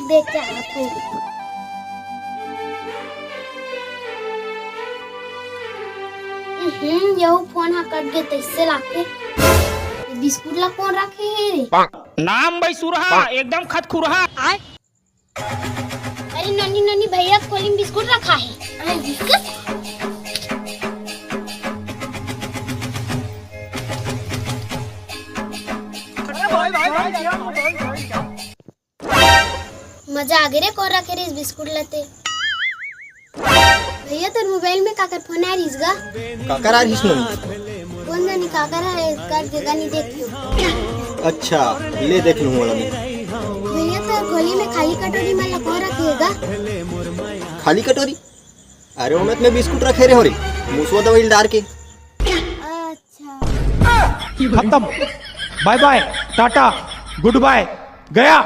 देख के आत हूँ। यहू फोन हा कट गए तैसे लागते बिस्कुट ला कौन रखे है रे? नाम भाई सुरहा एकदम खत खुरहा। अरे नन्ही नन्ही भैया खोली में बिस्कुट रखा है। अरे बिस्कुट मजा आ गया रे कौन रखे रे इस बिस्कुट लाते। भैया तेरे मोबाइल में काकर फोन आ रही इसका? काकर आ रही इसमें? कौन जानी काकर है कर जगह नहीं देखियो। अच्छा ले देख लूंगा मैं। भैया तो गोली में खाली कटोरी में लगा रखेगा। खाली कटोरी? अरे वो में बिस्कुट रखे रे हो रे मुसवा दवाई डाल के। अच्छा खत्म, bye bye, tata, goodbye, गया।